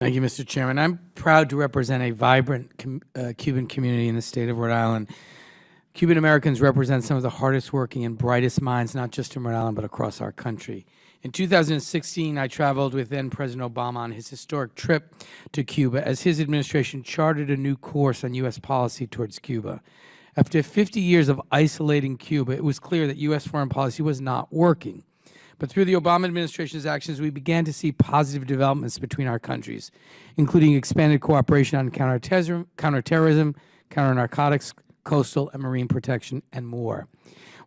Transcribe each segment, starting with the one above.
Thank you, Mr. Chairman. I'm proud to represent a vibrant Cuban community in the state of Rhode Island. Cuban Americans represent some of the hardest working and brightest minds, not just in Rhode Island, but across our country. In 2016, I traveled with then President Obama on his historic trip to Cuba as his administration charted a new course on U.S. policy towards Cuba. After 50 years of isolating Cuba, it was clear that U.S. foreign policy was not working. But through the Obama administration's actions, we began to see positive developments between our countries, including expanded cooperation on counterterrorism, counter-narcotics, coastal and marine protection, and more.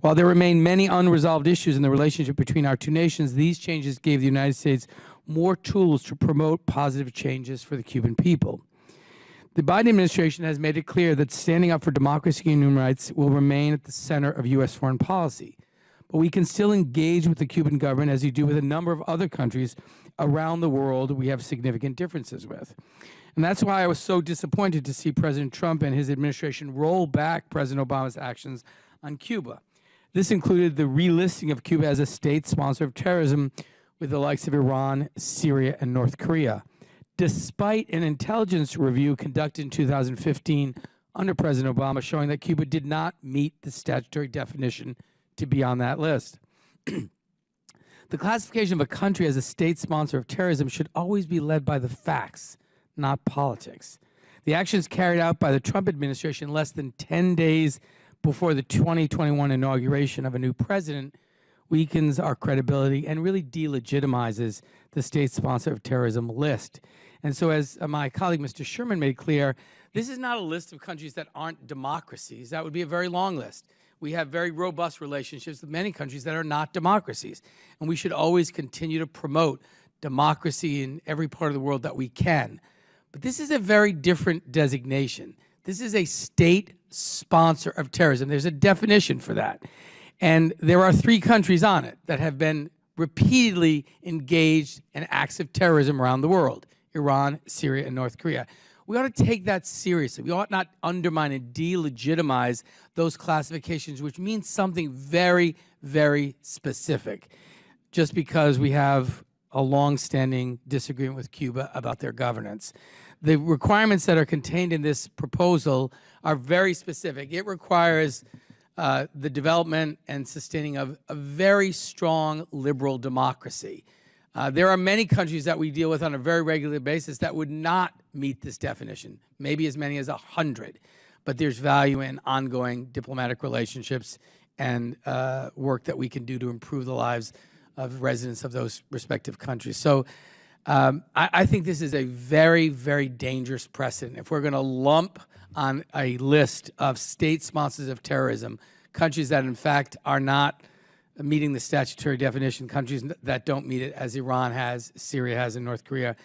While there remain many unresolved issues in the relationship between our two nations, these changes gave the United States more tools to promote positive changes for the Cuban people. The Biden administration has made it clear that standing up for democracy and human rights will remain at the center of U.S. foreign policy. But we can still engage with the Cuban government, as you do with a number of other countries around the world we have significant differences with. And that's why I was so disappointed to see President Trump and his administration roll back President Obama's actions on Cuba. This included the relisting of Cuba as a state sponsor of terrorism with the likes of Iran, Syria, and North Korea, despite an intelligence review conducted in 2015 under President Obama showing that Cuba did not meet the statutory definition to be on that list. The classification of a country as a state sponsor of terrorism should always be led by the facts, not politics. The actions carried out by the Trump administration less than 10 days before the 2021 inauguration of a new president weakens our credibility and really delegitimizes the state sponsor of terrorism list. And so, as my colleague Mr. Sherman made clear, this is not a list of countries that aren't democracies. That would be a very long list. We have very robust relationships with many countries that are not democracies. And we should always continue to promote democracy in every part of the world that we can. But this is a very different designation. This is a state sponsor of terrorism. There's a definition for that. And there are 3 countries on it that have been repeatedly engaged in acts of terrorism around the world: Iran, Syria, and North Korea. We ought to take that seriously. We ought not undermine and delegitimize those classifications, which means something very, very specific, just because we have a long-standing disagreement with Cuba about their governance. The requirements that are contained in this proposal are very specific. It requires the development and sustaining of a very strong liberal democracy. There are many countries that we deal with on a very regular basis that would not meet this definition, maybe as many as 100. But there's value in ongoing diplomatic relationships and work that we can do to improve the lives of residents of those respective countries. So I think this is a very, very dangerous precedent. If we're going to lump on a list of state sponsors of terrorism, countries that in fact are not meeting the statutory definition, countries that don't meet it, as Iran has, Syria has, and North Korea,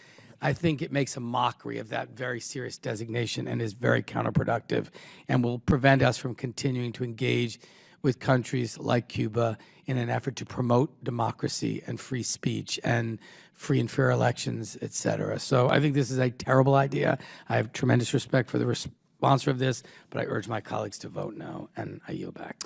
I think it makes a mockery of that very serious designation and is very counterproductive and will prevent us from continuing to engage with countries like Cuba in an effort to promote democracy and free speech and free and fair elections, et cetera. So I think this is a terrible idea. I have tremendous respect for the sponsor of this, but I urge my colleagues to vote no, and I yield back.